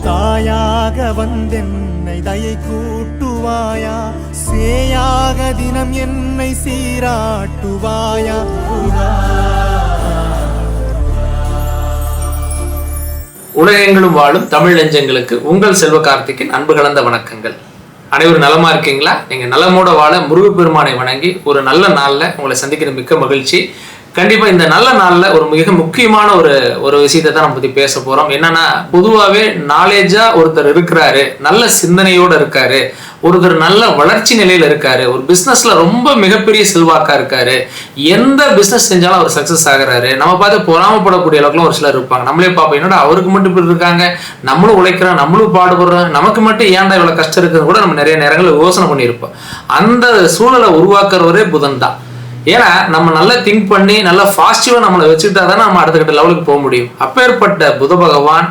தாயாக வந்தென்னை தயை கூட்டுவாயா, சேயாக தினம் என்னை சீராட்டுவாயா. உலகெங்கிலும் வாழும் தமிழ் நெஞ்சங்களுக்கு உங்கள் செல்வ கார்த்திக்கின் அன்பு கலந்த வணக்கங்கள். அனைவரும் நலமா இருக்கீங்களா? நீங்க நலமோட வாழ முருகப்பெருமானை வணங்கி ஒரு நல்ல நாள்ல உங்களை சந்திக்கிற மிக்க மகிழ்ச்சி. கண்டிப்பா இந்த நல்ல நாள்ல ஒரு மிக முக்கியமான ஒரு விஷயத்தை தான் நம்ம பத்தி பேச போறோம். என்னன்னா, பொதுவாகவே நாலேஜா ஒருத்தர் இருக்கிறாரு, நல்ல சிந்தனையோட இருக்காரு, ஒருத்தர் நல்ல வளர்ச்சி நிலையில இருக்காரு, ஒரு பிசினஸ்ல ரொம்ப மிகப்பெரிய செல்வாக்கா இருக்காரு, எந்த பிசினஸ் செஞ்சாலும் அவர் சக்சஸ் ஆகுறாரு, நம்ம பார்த்து பொறாமப்படக்கூடிய அளவுக்குலாம் ஒரு சிலர் இருப்பாங்க. நம்மளே பார்ப்போம், என்னோட அவருக்கு மட்டும் இப்படி இருக்காங்க, நம்மளும் உழைக்கிறோம், நம்மளும் பாடுபடுறோம், நமக்கு மட்டும் ஏன்டா இவ்வளவு கஷ்டம் இருக்குன்னு கூட நம்ம நிறைய நேரங்களில் யோசனை பண்ணியிருப்போம். அந்த சூழலை உருவாக்குறவரே புதன் தான். ஏன்னா நம்ம நல்லா திங்க் பண்ணி நல்லா பாசிட்டிவா நம்மளை வச்சுக்கிட்டா தானே நம்ம அடுத்த கட்ட லெவலுக்கு போக முடியும். அப்பேற்பட்ட புத பகவான்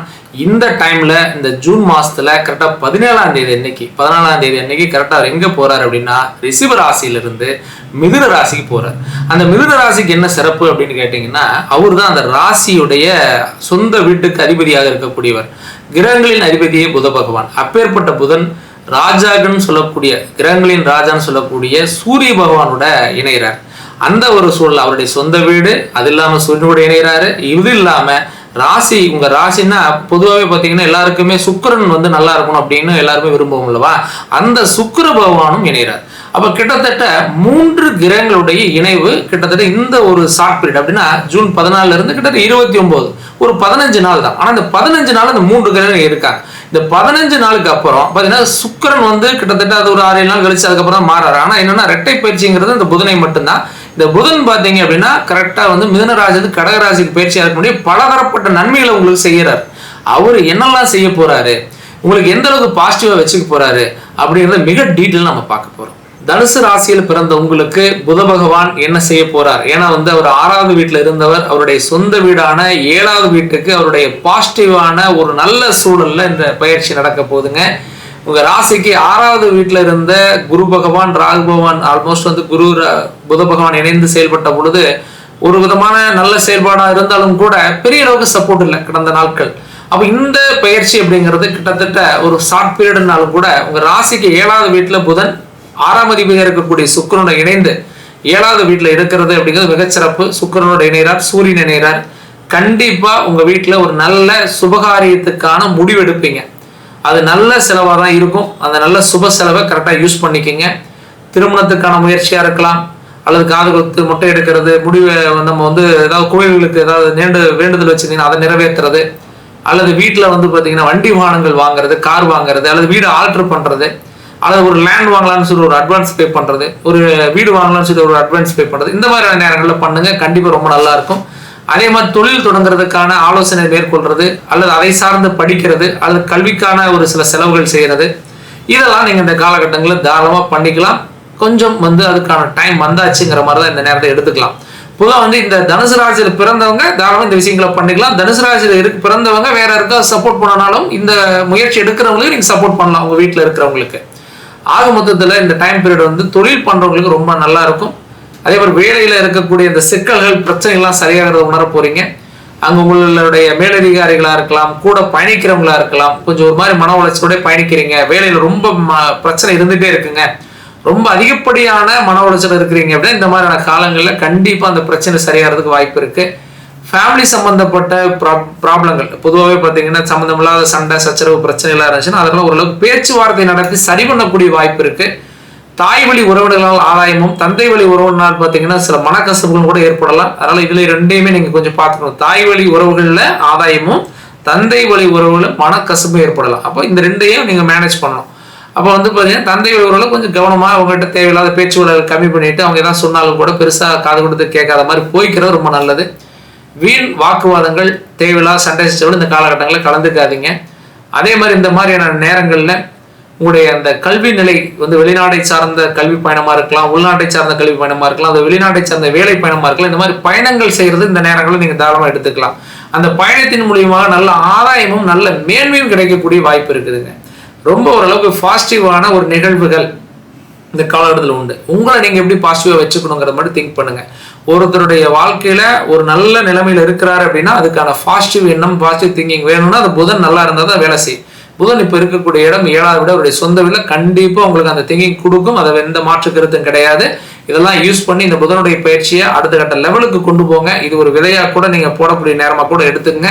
இந்த டைம்ல இந்த ஜூன் மாசத்துல கரெக்டா 14ஆம் தேதி அன்னைக்கு கரெக்டா அவர் எங்க போறாரு அப்படின்னா, ரிஷப ராசியிலிருந்து மிதுன ராசிக்கு போறாரு. அந்த மிதுன ராசிக்கு என்ன சிறப்பு அப்படின்னு கேட்டீங்கன்னா, அவர் தான் அந்த ராசியுடைய சொந்த வீட்டுக்கு அதிபதியாக இருக்கக்கூடியவர். கிரகங்களின் அதிபதியே புத பகவான். அப்பேற்பட்ட புதன் ராஜாகன்னு சொல்லக்கூடிய, கிரகங்களின் ராஜான்னு சொல்லக்கூடிய சூரிய பகவானோட இணைகிறார். அந்த ஒரு சூழல் அவருடைய சொந்த வீடு, அது இல்லாம சூரியனோட இணைகிறாரு. இது இல்லாம ராசி, உங்க ராசின்னா பொதுவாகவே பார்த்தீங்கன்னா எல்லாருக்குமே சுக்கிரன் வந்து நல்லா இருக்கணும் அப்படின்னு எல்லாருமே விரும்புவோம் அல்லவா? அந்த சுக்கிர பகவானும் இணைகிறார். அப்ப கிட்டத்தட்ட 3 கிரகங்களுடைய இணைவு கிட்டத்தட்ட இந்த ஒரு ஷார்ட் பீரியட் அப்படின்னா ஜூன் 14 இருந்து கிட்டத்தட்ட 29 ஒரு 15 நாள் தான். ஆனா இந்த 15 நாள் இந்த 3 கிரகங்கள் இருக்காங்க. இந்த 15 நாளுக்கு அப்புறம் பாத்தீங்கன்னா சுக்கிரன் வந்து கிட்டத்தட்ட அது ஒரு 6-7 நாள் கழிச்சு அதுக்கப்புறம் தான் மாறாரு. ஆனா என்னன்னா, இரட்டை பயிற்சிங்கிறது இந்த புதனை மட்டும்தான். இந்த புதன் பாத்தீங்க அப்படின்னா கரெக்டா வந்து மிதுன ராசி கடகராசிக்கு பயிற்சியா இருக்க முடியும், பலதரப்பட்ட நன்மைகளை உங்களுக்கு செய்யறாரு. அவரு என்னெல்லாம் செய்ய போறாரு, உங்களுக்கு எந்த அளவுக்கு பாசிட்டிவா வச்சுக்க போறாரு அப்படிங்கறத மிக டீட்டெயில் நம்ம பார்க்க போறோம். தனுசு ராசியில் பிறந்த உங்களுக்கு புத பகவான் என்ன செய்ய போறார்? ஏன்னா வந்து அவர் 6வது வீட்டுல இருந்தவர், அவருடைய சொந்த வீடான 7வது வீட்டுக்கு அவருடைய பாசிட்டிவான ஒரு நல்ல சூழல்ல இந்த பயிற்சி நடக்க போகுதுங்க. உங்க ராசிக்கு 6வது வீட்டுல இருந்த குரு பகவான், ராகு பகவான் ஆல்மோஸ்ட் வந்து புத பகவான் இணைந்து செயல்பட்ட பொழுது ஒரு விதமான நல்ல செயல்பாடா இருந்தாலும் கூட பெரிய அளவுக்கு சப்போர்ட் இல்லை கடந்த நாட்கள். அப்ப இந்த பயிற்சி அப்படிங்கிறது கிட்டத்தட்ட ஒரு ஷார்ட் பீரியட்னாலும் கூட உங்க ராசிக்கு 7வது வீட்டுல புதன் 6ஆம் அதிபதியாக இருக்கக்கூடிய சுக்கிரனோட இணைந்து 7வது வீட்டுல இருக்கிறது அப்படிங்கிறது மிகச்சிறப்பு. சுக்கிரனோட இணைகிறார், சூரியன் இணைகிறார். கண்டிப்பா உங்க வீட்டுல ஒரு நல்ல சுபகாரியத்துக்கான முடிவு எடுப்பீங்க. அது நல்ல செலவாக தான் இருக்கும். அந்த நல்ல சுப செலவை கரெக்டாக யூஸ் பண்ணிக்கிங்க. திருமணத்துக்கான முயற்சியாக இருக்கலாம், அல்லது காது குத்து, மொட்டை எடுக்கிறது, முடிவை நம்ம வந்து ஏதாவது கோயில்களுக்கு ஏதாவது வேண்டுதல் வச்சுருந்தீங்கன்னா அதை நிறைவேற்றுறது, அல்லது வீட்டில் வந்து பார்த்தீங்கன்னா வண்டி வாகனங்கள் வாங்குறது, கார் வாங்குறது, அல்லது வீடு ஆல்டர் பண்ணுறது, அல்லது ஒரு லேண்ட் வாங்கலாம்னு சொல்லி ஒரு அட்வான்ஸ் பே பண்ணுறது, ஒரு வீடு வாங்கலாம்னு சொல்லி ஒரு அட்வான்ஸ் பே பண்ணுறது, இந்த மாதிரியான நேரங்களில் பண்ணுங்க. கண்டிப்பாக ரொம்ப நல்லா இருக்கும். அதே மாதிரி தொழில் தொடங்குறதுக்கான ஆலோசனை மேற்கொள்றது, அல்லது அதை சார்ந்து படிக்கிறது, அல்லது கல்விக்கான ஒரு சில செலவுகள் செய்யறது, இதெல்லாம் நீங்க இந்த காலகட்டங்களில் தாராளமா பண்ணிக்கலாம். கொஞ்சம் வந்து அதுக்கான டைம் வந்தாச்சுங்கிற மாதிரி தான் இந்த நேரத்தை எடுத்துக்கலாம். பொதுவாக வந்து இந்த தனுசு ராசியில் பிறந்தவங்க தாராளமாக இந்த விஷயங்களை பண்ணிக்கலாம். தனுசு ராசியில் பிறந்தவங்க வேற யாருக்காவது சப்போர்ட் பண்ணனாலும் இந்த முயற்சி எடுக்கிறவங்களுக்கு நீங்க சப்போர்ட் பண்ணலாம், உங்க வீட்டில் இருக்கிறவங்களுக்கு. ஆக மொத்தத்தில் இந்த டைம் பீரியட் வந்து தொழில் பண்றவங்களுக்கு ரொம்ப நல்லா இருக்கும். அதே மாதிரி வேலையில இருக்கக்கூடிய இந்த சிக்கல்கள், பிரச்சனைகள்லாம் சரியாகிறத உணர போறீங்க. அங்க உங்களுடைய மேலதிகாரிகளா இருக்கலாம், கூட பயணிக்கிறவங்களா இருக்கலாம், கொஞ்சம் ஒரு மாதிரி மன உளைச்சலோட பயணிக்கிறீங்க, வேலையில ரொம்ப பிரச்சனை இருந்துட்டே இருக்குங்க, ரொம்ப அதிகப்படியான மன உளைச்சல் இருக்கிறீங்க அப்படின்னா இந்த மாதிரியான காலங்களில் கண்டிப்பா அந்த பிரச்சனை சரியாகிறதுக்கு வாய்ப்பு இருக்கு. ஃபேமிலி சம்பந்தப்பட்ட ப்ராப்ளங்கள் பொதுவாகவே பார்த்தீங்கன்னா சம்பந்தமில்லாத சண்டை சச்சரவு பிரச்சனைலாம் இருந்துச்சுன்னா அதெல்லாம் ஓரளவுக்கு பேச்சுவார்த்தை நடத்தி சரி பண்ணக்கூடிய வாய்ப்பு இருக்கு. தாய் வழி உறவினர்களால் ஆதாயமும், தந்தை வழி உறவினால் பார்த்தீங்கன்னா சில மனக்கசப்புகளும் கூட ஏற்படலாம். அதனால இதுல ரெண்டையுமே நீங்க கொஞ்சம் பார்த்துக்கணும். தாய் வழி உறவுகள்ல ஆதாயமும், தந்தை வழி உறவுல மனக்கசப்பும் ஏற்படலாம். அப்போ இந்த ரெண்டையும் நீங்க மேனேஜ் பண்ணணும். அப்போ வந்து பார்த்தீங்கன்னா தந்தை வழி உறவுல கொஞ்சம் கவனமா அவங்ககிட்ட தேவையில்லாத பேச்சுகளை கம்மி பண்ணிட்டு அவங்க எதாவது சொன்னாலும் கூட பெருசா காது கொடுத்து கேட்காத மாதிரி போய்க்கிறது ரொம்ப நல்லது. வீண் வாக்குவாதங்கள், தேவையில்லாத சண்டை சச்சரவுகள் இந்த காலகட்டங்களில் கலந்துக்காதீங்க. அதே மாதிரி இந்த மாதிரியான நேரங்கள்ல உங்களுடைய அந்த கல்வி நிலை வந்து வெளிநாட்டை சார்ந்த கல்வி பயணமா இருக்கலாம், உள்நாட்டை சார்ந்த கல்வி பயணமா இருக்கலாம், அது வெளிநாட்டை சார்ந்த வேலை பயணமா இருக்கலாம். இந்த மாதிரி பயணங்கள் செய்யறது இந்த நேரங்களில் நீங்க தாராளமா எடுத்துக்கலாம். அந்த பயணத்தின் மூலியமாக நல்ல ஆதாயமும் நல்ல மேன்மையும் கிடைக்கக்கூடிய வாய்ப்பு இருக்குதுங்க. ரொம்ப ஓரளவுக்கு பாசிட்டிவான ஒரு நிகழ்வுகள் இந்த காலகட்டத்தில் உண்டு. உங்களை நீங்க எப்படி பாசிட்டிவா வச்சுக்கணுங்கிறத மட்டும் திங்க் பண்ணுங்க. ஒருத்தருடைய வாழ்க்கையில ஒரு நல்ல நிலைமையில இருக்கிறாரு அப்படின்னா அதுக்கான பாசிட்டிவ் எண்ணம், பாசிட்டிவ் திங்கிங் வேணும்னா அது புதன் நல்லா இருந்தால் தான் வேலை செய்யும். புதன் இப்போ இருக்கக்கூடிய இடம் 7வது விட அவருடைய சொந்த வீடுல கண்டிப்பா உங்களுக்கு அந்த திங்கிங் கொடுக்கும். அதை எந்த மாற்று கருத்தும் கிடையாது. இதெல்லாம் யூஸ் பண்ணி இந்த புதனுடைய பயிற்சியை அடுத்த கட்ட லெவலுக்கு கொண்டு போங்க. இது ஒரு விதையா கூட நீங்க போடக்கூடிய நேரமா கூட எடுத்துங்க.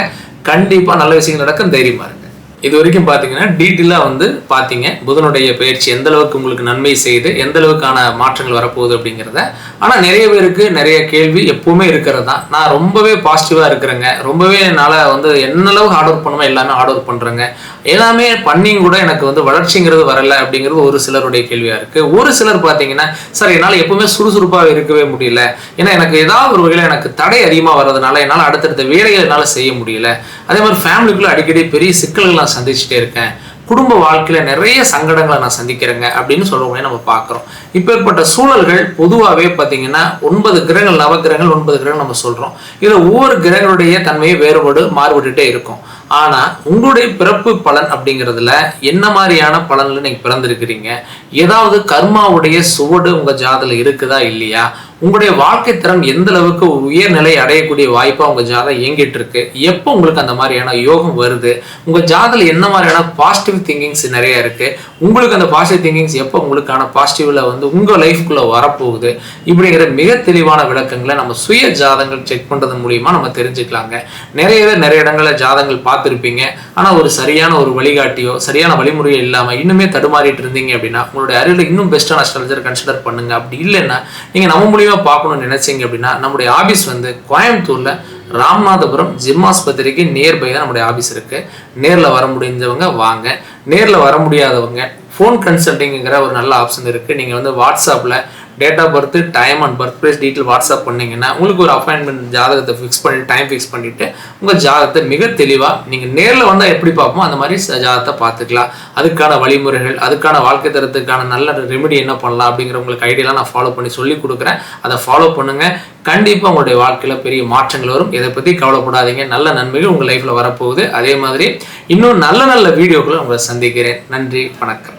கண்டிப்பா நல்ல விஷயங்கள் நடக்கும். தைரியமா இருங்க. இது வரைக்கும் பார்த்தீங்கன்னா டீட்டெயிலாக வந்து பார்த்தீங்க புதனுடைய பயிற்சி எந்த அளவுக்கு உங்களுக்கு நன்மை செய்து எந்த அளவுக்கான மாற்றங்கள் வரப்போகுது அப்படிங்கிறத. ஆனால் நிறைய பேருக்கு நிறைய கேள்வி எப்பவுமே இருக்கிறது தான். நான் ரொம்பவே பாசிட்டிவாக இருக்கிறேங்க, ரொம்பவே என்னால் வந்து என்ன அளவுக்கு ஹார்ட் ஒர்க் பண்ணுமோ எல்லாமே ஹார்ட் ஒர்க் பண்ணுறேங்க, எல்லாமே பண்ணியும் கூட எனக்கு வந்து வளர்ச்சிங்கிறது வரலை அப்படிங்கிறது ஒரு சிலருடைய கேள்வியாக இருக்குது. ஒரு சிலர் பார்த்தீங்கன்னா சார் என்னால் எப்பவுமே சுறுசுறுப்பாக இருக்கவே முடியல, ஏன்னா எனக்கு ஏதாவது ஒரு வகையில் எனக்கு தடை அதிகமாக வர்றதுனால என்னால் அடுத்தடுத்த வேலைகள் என்னால் செய்ய முடியல. அதே மாதிரி ஃபேமிலிக்குள்ளே அடிக்கடி பெரிய சிக்கல்கள் நான் சந்திச்சுட்டே இருக்கேன், குடும்ப வாழ்க்கையில நிறைய சங்கடங்களை நான் சந்திக்கிறேங்க அப்படின்னு சொல்றவங்க நம்ம பார்க்கிறோம். இப்பேற்பட்ட சூழல்கள் பொதுவாகவே பார்த்தீங்கன்னா 9 கிரகங்கள், நவகிரகங்கள் 9 கிரகங்கள் நம்ம சொல்றோம். இதுல ஒவ்வொரு கிரகங்களுடைய தன்மையை மாறுபட்டுட்டே இருக்கும். ஆனா உங்களுடைய பிறப்பு பலன் அப்படிங்கிறதுல என்ன மாதிரியான பலன்ல நீங்க பிறந்திருக்கிறீங்க, ஏதாவது கர்மாவுடைய சுவடு உங்க ஜாதல இருக்குதா இல்லையா, உங்களுடைய வாழ்க்கை தரம் எந்த அளவுக்கு உயர்நிலை அடையக்கூடிய வாய்ப்பா உங்க ஜாதகம் இயங்கிட்டு இருக்கு, எப்போ உங்களுக்கு அந்த மாதிரியான யோகம் வருது, உங்க ஜாதல என்ன மாதிரியான பாசிட்டிவ் திங்கிங்ஸ் நிறைய இருக்கு, உங்களுக்கு அந்த பாசிட்டிவ் திங்கிங்ஸ் எப்போ உங்களுக்கான பாசிட்டிவ்ல வந்து உங்க லைஃப்குள்ள வரப்போகுது, இப்படிங்கிற மிக தெளிவான விளக்கங்களை நம்ம சுய ஜாதகங்கள் செக் பண்றது மூலியமா நம்ம தெரிஞ்சுக்கலாங்க. நிறைய இடங்கள்ல ஜாதகங்கள் பார்த்துருப்பீங்க, ஆனா ஒரு சரியான ஒரு வழிகாட்டியோ சரியான வழிமுறையோ இல்லாம இன்னுமே தடுமாறிட்டு இருந்தீங்க அப்படின்னா உங்களுடைய அறிவில் இன்னும் பெஸ்டான அஸ்ட்ராலஜர் கன்சிடர் பண்ணுங்க. அப்படி இல்லைன்னா நீங்க நம்ம மூலியமா பார்க்கணும்னு நினைச்சீங்க அப்படின்னா நம்முடைய ஆபீஸ் வந்து கோயம்புத்தூர்ல ராமநாதபுரம் ஜிம்மாஸ்பத்திரிக்கு நியர்பை தான் நம்முடைய ஆபீஸ் இருக்கு. நேர்ல வர முடிஞ்சவங்க வாங்க, நேர்ல வர முடியாதவங்க ஃபோன் கன்சல்டிங்கிற ஒரு நல்ல ஆப்ஷன் இருக்கு. நீங்க வந்து வாட்ஸ்அப்ல date of birth, time and birth place detail WhatsApp பண்ணீங்கன்னா உங்களுக்கு ஒரு அப்பாயின்மெண்ட் ஜாதகத்தை ஃபிக்ஸ் பண்ணி டைம் ஃபிக்ஸ் பண்ணிட்டு உங்கள் ஜாதகத்தை மிக தெளிவாக நீங்கள் நேரில் வந்தால் எப்படி பார்ப்போம் அந்த மாதிரி ஜாதகத்தை பார்த்துக்கலாம். அதுக்கான வழிமுறைகள், அதுக்கான வாழ்க்கை தரத்துக்கான நல்ல ரெமெடி என்ன பண்ணலாம் அப்படிங்கிற உங்களுக்கு ஐடியாலாம் நான் ஃபாலோ பண்ணி சொல்லி கொடுக்குறேன். அதை ஃபாலோ பண்ணுங்க. கண்டிப்பாக உங்களுடைய வாழ்க்கையில் பெரிய மாற்றங்கள் வரும். இதை பற்றி கவலைப்படாதீங்க. நல்ல நன்மைகள் உங்கள் லைஃப்பில் வரப்போகுது. அதே மாதிரி இன்னும் நல்ல வீடியோக்களை உங்களை சந்திக்கிறேன். நன்றி, வணக்கம்.